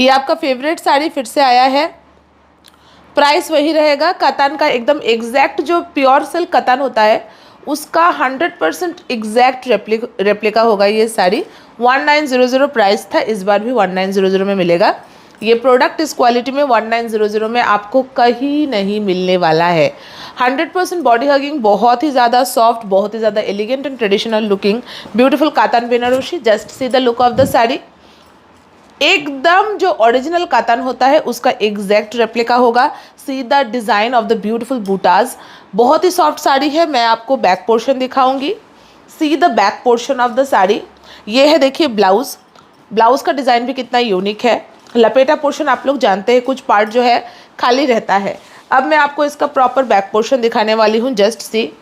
ये आपका फेवरेट साड़ी फिर से आया है। प्राइस वही रहेगा, कतान का एकदम एग्जैक्ट जो प्योर सिल्क कतान होता है उसका 100% एग्जैक्ट रेप्लिका होगा ये साड़ी। 1900 प्राइस था, इस बार भी 1900 में मिलेगा। ये प्रोडक्ट इस क्वालिटी में 1900 में आपको कहीं नहीं मिलने वाला है। 100% बॉडी हगिंग, बहुत ही ज़्यादा सॉफ्ट, बहुत ही ज़्यादा elegant and traditional looking beautiful katan Banarasi. Just see the look of the sari. एकदम जो ओरिजिनल कातान होता है उसका एग्जैक्ट रेप्लिका होगा। See the design of the beautiful बूटाज। बहुत ही सॉफ्ट साड़ी है। मैं आपको बैक पोर्शन दिखाऊंगी। See the back portion of the sari. ये है, देखिए ब्लाउज। ब्लाउज का डिज़ाइन भी कितना यूनिक है। लपेटा पोर्शन आप लोग जानते हैं, कुछ पार्ट जो है खाली रहता है। अब मैं आपको इसका प्रॉपर बैक पोर्शन दिखाने वाली हूँ। जस्ट सी,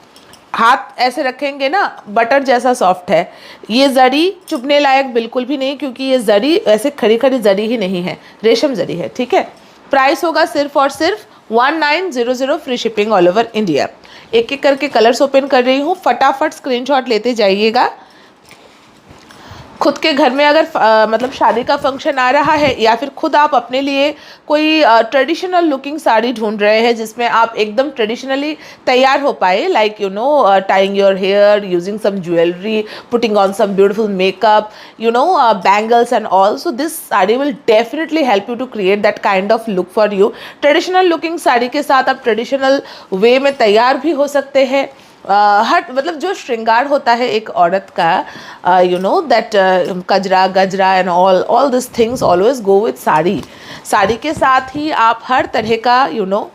हाथ ऐसे रखेंगे ना, बटर जैसा सॉफ्ट है। ये जरी चुभने लायक बिल्कुल भी नहीं, क्योंकि ये जरी ऐसे खड़ी खड़ी जरी ही नहीं है, रेशम जरी है। ठीक है। प्राइस होगा सिर्फ और सिर्फ 1900, free shipping all over India. एक एक करके कलर्स ओपन कर रही हूँ, फटाफट स्क्रीनशॉट लेते जाइएगा। खुद के घर में अगर मतलब शादी का फंक्शन आ रहा है, या फिर खुद आप अपने लिए कोई ट्रेडिशनल लुकिंग साड़ी ढूंढ रहे हैं जिसमें आप एकदम ट्रेडिशनली तैयार हो पाए, like you know tying your hair, using some jewellery, putting on some beautiful makeup, you know bangles and all, so this sari will definitely help you to create that kind of look for you. Traditional looking sari के साथ आप traditional way में तैयार भी हो सकते हैं। हर मतलब जो श्रृंगार होता है एक औरत का, यू नो दैट कजरा गजरा and all this things always go with sari. Sari के साथ ही आप हर तरह का यू नो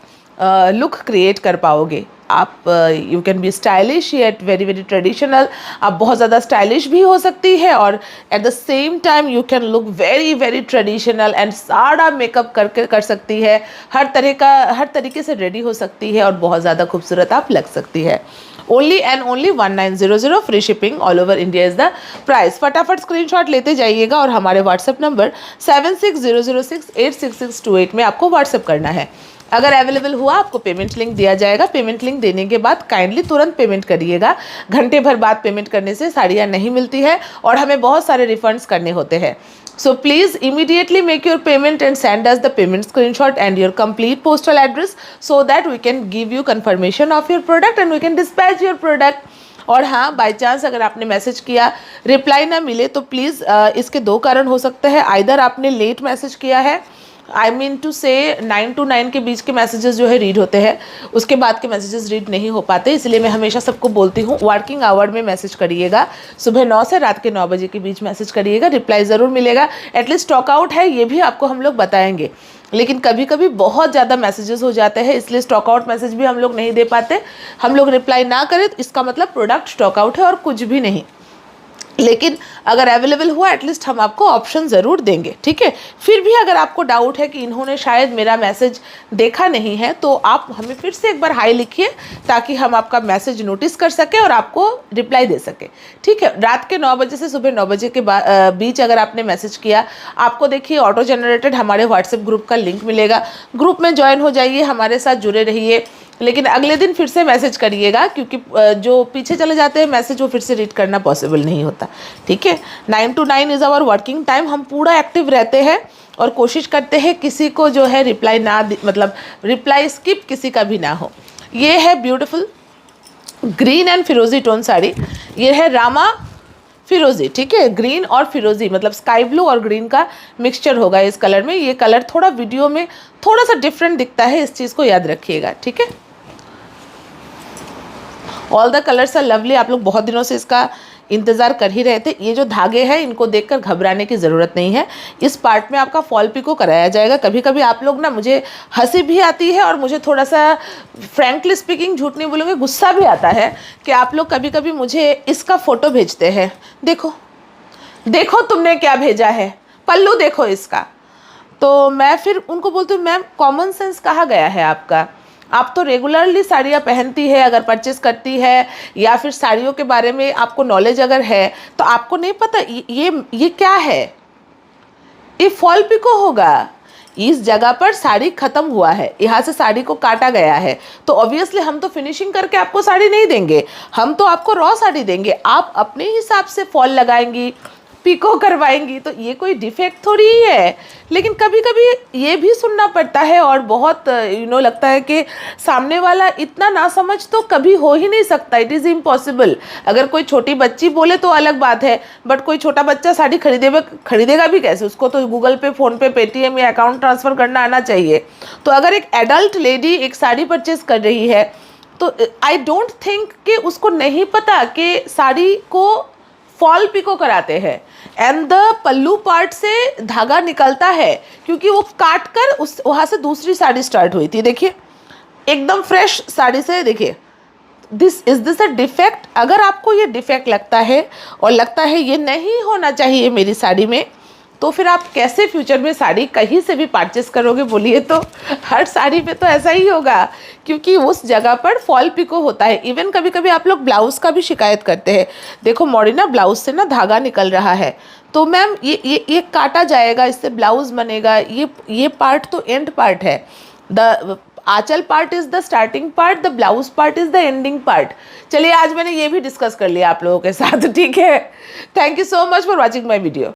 लुक क्रिएट कर पाओगे। आप you can be stylish yet very very traditional. आप बहुत ज़्यादा स्टाइलिश भी हो सकती है और at the same time you can look very very traditional and सारा मेकअप करके कर सकती है। हर तरीके से रेडी हो सकती है और बहुत ज़्यादा खूबसूरत आप लग सकती है। Only and only 1900, free shipping all over India is the price. फटाफट स्क्रीनशॉट लेते जाइएगा और हमारे व्हाट्सएप नंबर 7600686628 में आपको व्हाट्सएप करना है। अगर अवेलेबल हुआ आपको पेमेंट लिंक दिया जाएगा। पेमेंट लिंक देने के बाद काइंडली तुरंत पेमेंट करिएगा। घंटे भर बाद पेमेंट करने से साड़ियाँ नहीं मिलती है और हमें बहुत सारे रिफंड्स करने होते हैं। So please immediately make your payment and send us the payment screenshot and your complete postal address so that we can give you confirmation of your product and we can dispatch your product. और हाँ, by chance अगर आपने message किया reply ना मिले तो please इसके दो कारण हो सकते हैं। आइदर आपने लेट मैसेज किया है, आई मीन टू से 9 to 9 के बीच के मैसेजेस जो है रीड होते हैं, उसके बाद के मैसेजेस रीड नहीं हो पाते। इसलिए मैं हमेशा सबको बोलती हूँ वर्किंग आवर में मैसेज करिएगा। सुबह 9 से रात के 9 बजे के बीच मैसेज करिएगा, रिप्लाई ज़रूर मिलेगा। एटलीस्ट स्टॉक आउट है ये भी आपको हम लोग बताएंगे, लेकिन कभी कभी बहुत ज़्यादा मैसेजेस हो जाते हैं, इसलिए स्टॉक आउट मैसेज भी हम लोग नहीं दे पाते। हम लोग रिप्लाई ना करें तो इसका मतलब प्रोडक्ट स्टॉक आउट है और कुछ भी नहीं। लेकिन अगर अवेलेबल हुआ एटलीस्ट हम आपको ऑप्शन ज़रूर देंगे। ठीक है। फिर भी अगर आपको डाउट है कि इन्होंने शायद मेरा मैसेज देखा नहीं है तो आप हमें फिर से एक बार हाई लिखिए ताकि हम आपका मैसेज नोटिस कर सकें और आपको रिप्लाई दे सकें। ठीक है। रात के 9 बजे से सुबह 9 बजे के बीच अगर आपने मैसेज किया, आपको देखिए ऑटो जनरेटेड हमारे व्हाट्सएप ग्रुप का लिंक मिलेगा। ग्रुप में ज्वाइन हो जाइए, हमारे साथ जुड़े रहिए। लेकिन अगले दिन फिर से मैसेज करिएगा, क्योंकि जो पीछे चले जाते हैं मैसेज वो फिर से रीड करना पॉसिबल नहीं होता। ठीक है। 9 to 9 is our working time. हम पूरा एक्टिव रहते हैं और कोशिश करते हैं किसी को जो है रिप्लाई ना मतलब रिप्लाई स्किप किसी का भी ना हो। ये है ब्यूटीफुल ग्रीन एंड फिरोजी टोन साड़ी। ये है रामा फिरोजी। ठीक है। ग्रीन और फिरोजी मतलब स्काई ब्लू और ग्रीन का मिक्सचर होगा इस कलर में। ये कलर थोड़ा वीडियो में थोड़ा सा डिफरेंट दिखता है, इस चीज़ को याद रखिएगा। ठीक है। All the colours are lovely. आप लोग बहुत दिनों से इसका इंतज़ार कर ही रहे थे। ये जो धागे हैं इनको देखकर घबराने की ज़रूरत नहीं है। इस पार्ट में आपका फॉल पिको कराया जाएगा। कभी कभी आप लोग ना, मुझे हंसी भी आती है और मुझे थोड़ा सा फ्रैंकली स्पीकिंग झूठ नहीं बोलूँगी गुस्सा भी आता है कि आप लोग कभी कभी मुझे इसका फ़ोटो भेजते हैं। देखो देखो तुमने क्या भेजा है, पल्लू देखो इसका। तो मैं फिर उनको बोलती हूँ मैम कॉमन सेंस कहाँ गया है आपका? आप तो रेगुलरली साड़ियाँ पहनती है, अगर परचेस करती है या फिर साड़ियों के बारे में आपको नॉलेज अगर है तो आपको नहीं पता ये क्या है? ये फॉल पिको होगा। इस जगह पर साड़ी ख़त्म हुआ है, यहाँ से साड़ी को काटा गया है, तो ऑब्वियसली हम तो फिनिशिंग करके आपको साड़ी नहीं देंगे, हम तो आपको रॉ साड़ी देंगे। आप अपने हिसाब से फॉल लगाएंगी, पिको करवाएंगी, तो ये कोई डिफेक्ट थोड़ी ही है। लेकिन कभी कभी ये भी सुनना पड़ता है और बहुत लगता है कि सामने वाला इतना ना समझ तो कभी हो ही नहीं सकता, इट इज़ इम्पॉसिबल। अगर कोई छोटी बच्ची बोले तो अलग बात है, बट कोई छोटा बच्चा साड़ी खरीदेगा भी कैसे? उसको तो गूगल पे, फ़ोन पे, पेटीएम या अकाउंट ट्रांसफ़र करना आना चाहिए। तो अगर एक एडल्ट लेडी एक साड़ी परचेज कर रही है तो आई डोंट थिंक कि उसको नहीं पता कि साड़ी को फॉल पिको कराते हैं एंड द पल्लू पार्ट से धागा निकलता है, क्योंकि वो काट कर उस वहाँ से दूसरी साड़ी स्टार्ट हुई थी। देखिए एकदम फ्रेश साड़ी से, देखिए दिस अ डिफेक्ट। अगर आपको ये डिफेक्ट लगता है और लगता है ये नहीं होना चाहिए मेरी साड़ी में, तो फिर आप कैसे फ्यूचर में साड़ी कहीं से भी परचेस करोगे बोलिए? तो हर साड़ी पे तो ऐसा ही होगा, क्योंकि उस जगह पर फॉल पिको होता है। इवन कभी कभी आप लोग ब्लाउज़ का भी शिकायत करते हैं, देखो मॉरिना ब्लाउज़ से ना धागा निकल रहा है, तो मैम ये काटा जाएगा, इससे ब्लाउज़ बनेगा। ये पार्ट तो एंड पार्ट है। The aanchal part is the starting part, the blouse part is the ending part. चलिए आज मैंने ये भी डिस्कस कर लिया आप लोगों के साथ, ठीक है। Thank you so much for watching my video.